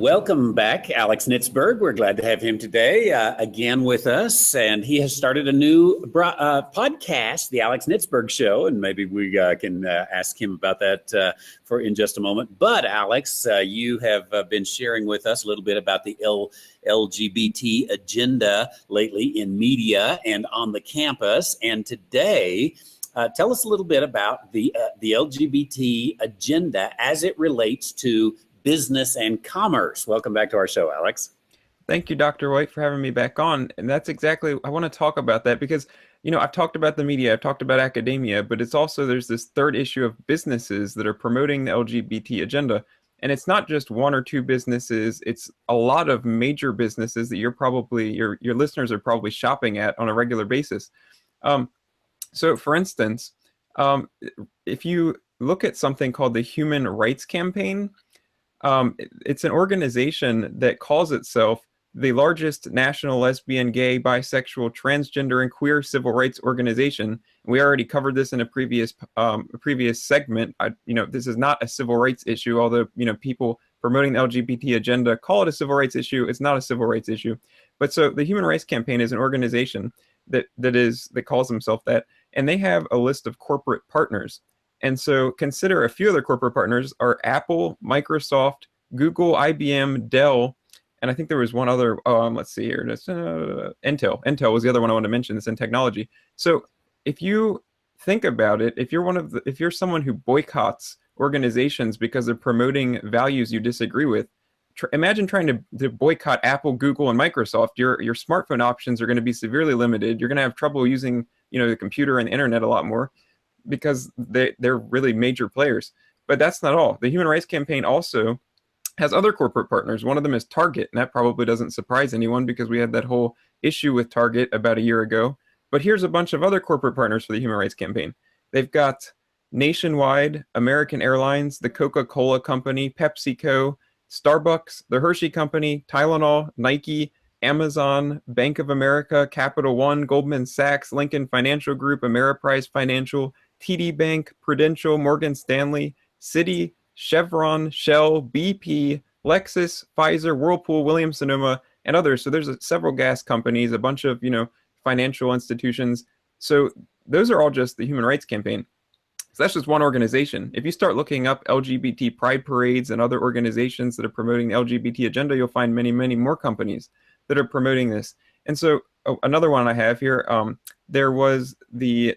Welcome back, Alex Nitzberg. We're glad to have him today again with us. And he has started a new podcast, The Alex Nitzberg Show. And maybe we can ask him about that for in just a moment. But Alex, you have been sharing with us a little bit about the LGBT agenda lately in media and on the campus. And today, tell us a little bit about the LGBT agenda as it relates to business and commerce. Welcome back to our show, Alex. Thank you, Dr. White, for having me back on. And that's exactly, I want to talk about that because, I've talked about the media, I've talked about academia, but it's also, there's this third issue of businesses that are promoting the LGBT agenda. And it's not just one or two businesses, it's a lot of major businesses that your listeners are probably shopping at on a regular basis. So for instance, if you look at something called the Human Rights Campaign, it's an organization that calls itself the largest national lesbian, gay, bisexual, transgender, and queer civil rights organization. We already covered this in a previous segment. This is not a civil rights issue, although people promoting the LGBT agenda call it a civil rights issue. It's not a civil rights issue. But so the Human Rights Campaign is an organization that calls themselves that, and they have a list of corporate partners. And so consider a few other corporate partners are Apple, Microsoft, Google, IBM, Dell, and I think there was one other, let's see here, Intel. Intel was the other one I wanted to mention that's in technology. So if you think about it, if you're someone who boycotts organizations because they're promoting values you disagree with, imagine trying to boycott Apple, Google, and Microsoft. Your smartphone options are going to be severely limited. You're going to have trouble using the computer and the internet a lot more, because they're really major players. But that's not all. The Human Rights Campaign also has other corporate partners. One of them is Target, and that probably doesn't surprise anyone because we had that whole issue with Target about a year ago. But here's a bunch of other corporate partners for the Human Rights Campaign. They've got Nationwide, American Airlines, the Coca-Cola Company, PepsiCo, Starbucks, the Hershey Company, Tylenol, Nike, Amazon, Bank of America, Capital One, Goldman Sachs, Lincoln Financial Group, Ameriprise Financial, TD Bank, Prudential, Morgan Stanley, Citi, Chevron, Shell, BP, Lexus, Pfizer, Whirlpool, Williams-Sonoma, and others. So there's several gas companies, a bunch of, financial institutions. So those are all just the Human Rights Campaign. So that's just one organization. If you start looking up LGBT pride parades and other organizations that are promoting the LGBT agenda, you'll find many, many more companies that are promoting this. And so another one I have here, there was the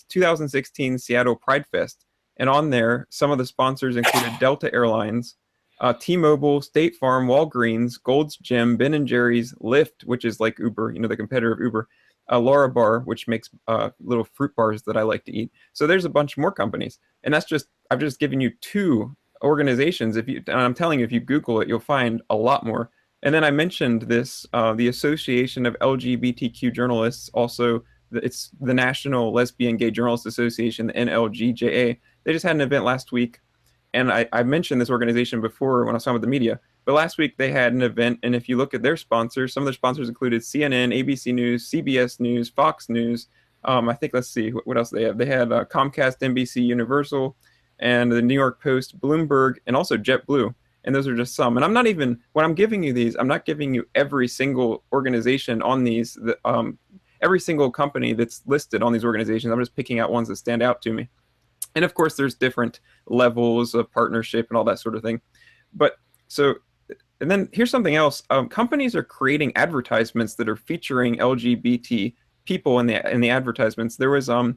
2016 Seattle Pride Fest. And on there, some of the sponsors included Delta Airlines, T-Mobile, State Farm, Walgreens, Gold's Gym, Ben & Jerry's, Lyft, which is like Uber, the competitor of Uber, Laura Bar, which makes little fruit bars that I like to eat. So there's a bunch more companies. And I've just given you two organizations. And I'm telling you, if you Google it, you'll find a lot more. And then I mentioned this, the Association of LGBTQ Journalists, also it's the National Lesbian Gay Journalists Association, the NLGJA. They just had an event last week, and I mentioned this organization before when I was talking about the media, but last week they had an event, and if you look at their sponsors, some of their sponsors included CNN, ABC News, CBS News, Fox News, I think, let's see, what else they have? They had Comcast, NBC, Universal, and the New York Post, Bloomberg, and also JetBlue. And those are just some. And when I'm giving you these, I'm not giving you every single organization on these, every single company that's listed on these organizations. I'm just picking out ones that stand out to me. And of course, there's different levels of partnership and all that sort of thing. And then here's something else. Companies are creating advertisements that are featuring LGBT people in the advertisements. There was an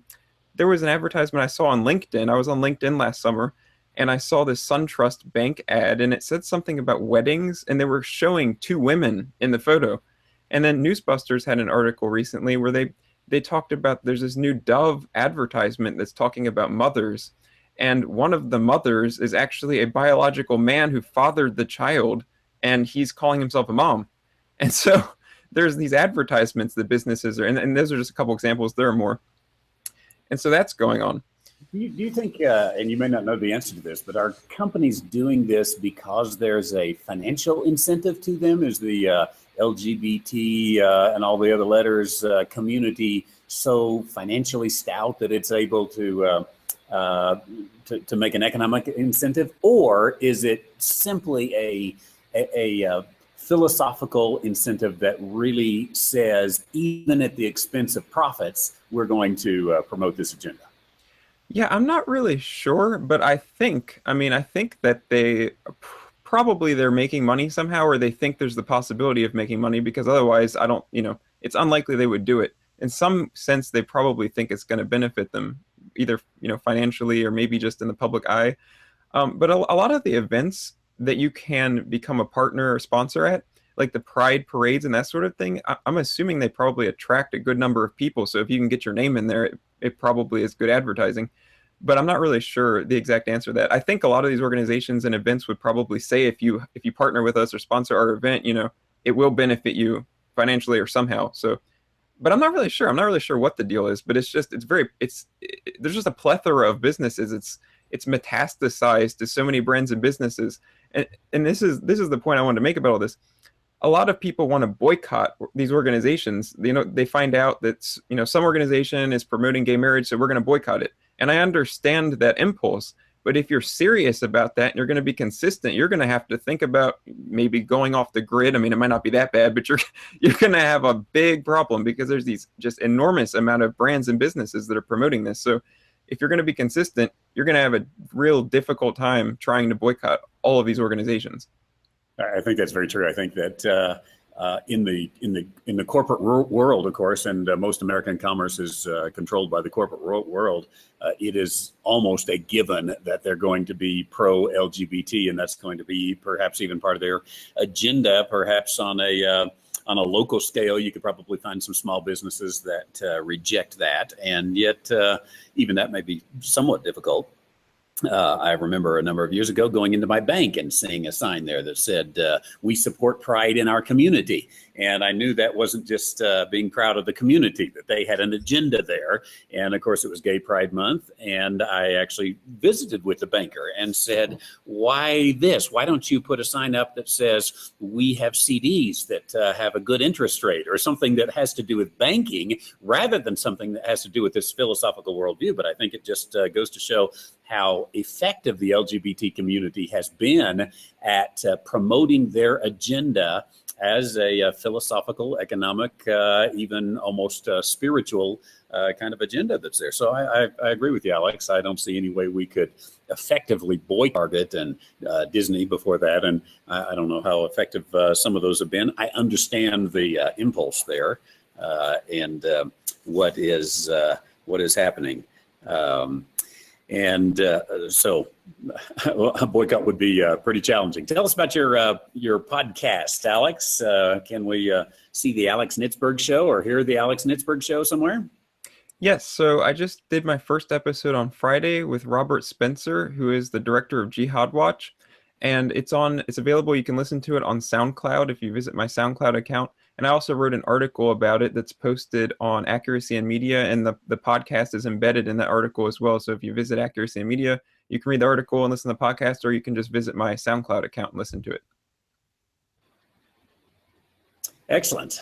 advertisement I saw on LinkedIn. I was on LinkedIn last summer, and I saw this SunTrust Bank ad, and it said something about weddings, and they were showing two women in the photo. And then Newsbusters had an article recently where they talked about there's this new Dove advertisement that's talking about mothers, and one of the mothers is actually a biological man who fathered the child, and he's calling himself a mom. And so there's these advertisements that businesses are, and those are just a couple examples, there are more. And so that's going on. Do you think, and you may not know the answer to this, but are companies doing this because there's a financial incentive to them? Is the LGBT and all the other letters community so financially stout that it's able to make an economic incentive? Or is it simply a philosophical incentive that really says, even at the expense of profits, we're going to promote this agenda? Yeah, I'm not really sure, but I think that probably they're making money somehow, or they think there's the possibility of making money, because otherwise, I don't, it's unlikely they would do it. In some sense, they probably think it's going to benefit them, either, financially or maybe just in the public eye. But a lot of the events that you can become a partner or sponsor at, like the pride parades and that sort of thing, I'm assuming they probably attract a good number of people. So if you can get your name in there, it probably is good advertising. But I'm not really sure the exact answer to that. I think a lot of these organizations and events would probably say, if you partner with us or sponsor our event, it will benefit you financially or somehow. So, but I'm not really sure. I'm not really sure what the deal is, but there's just a plethora of businesses. It's metastasized to so many brands and businesses. And this is the point I wanted to make about all this. A lot of people want to boycott these organizations. They find out that, some organization is promoting gay marriage, so we're going to boycott it. And I understand that impulse, but if you're serious about that and you're going to be consistent, you're going to have to think about maybe going off the grid. I mean, it might not be that bad, but you're going to have a big problem, because there's these just enormous amount of brands and businesses that are promoting this. So if you're going to be consistent, you're going to have a real difficult time trying to boycott all of these organizations. I think that's very true. I think that in the corporate world, of course, and most American commerce is controlled by the corporate world, it is almost a given that they're going to be pro-LGBT, and that's going to be perhaps even part of their agenda. Perhaps on a local scale, you could probably find some small businesses that reject that, and yet even that may be somewhat difficult. I remember a number of years ago going into my bank and seeing a sign there that said, "We support pride in our community." And I knew that wasn't just being proud of the community, that they had an agenda there. And of course, it was Gay Pride Month. And I actually visited with the banker and said, "Why this? Why don't you put a sign up that says, we have CDs that have a good interest rate," or something that has to do with banking, rather than something that has to do with this philosophical worldview? But I think it just goes to show how effective the LGBT community has been at promoting their agenda as a philosophical, economic, even almost spiritual kind of agenda that's there. So I agree with you, Alex. I don't see any way we could effectively boycott it, and Disney before that. And I don't know how effective some of those have been. I understand the impulse there and what is happening. So a boycott would be pretty challenging. Tell us about your podcast, Alex. Can we see the Alex Nitzberg Show or hear the Alex Nitzberg Show somewhere? Yes, so I just did my first episode on Friday with Robert Spencer, who is the director of Jihad Watch, and it's available. You can listen to it on SoundCloud if you visit my SoundCloud account. And I also wrote an article about it that's posted on Accuracy and Media, and the podcast is embedded in that article as well. So if you visit Accuracy and Media, you can read the article and listen to the podcast, or you can just visit my SoundCloud account and listen to it. Excellent.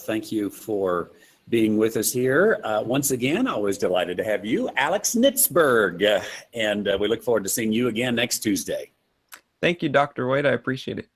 Thank you for being with us here. Once again, always delighted to have you, Alex Nitzberg, and we look forward to seeing you again next Tuesday. Thank you, Dr. White. I appreciate it.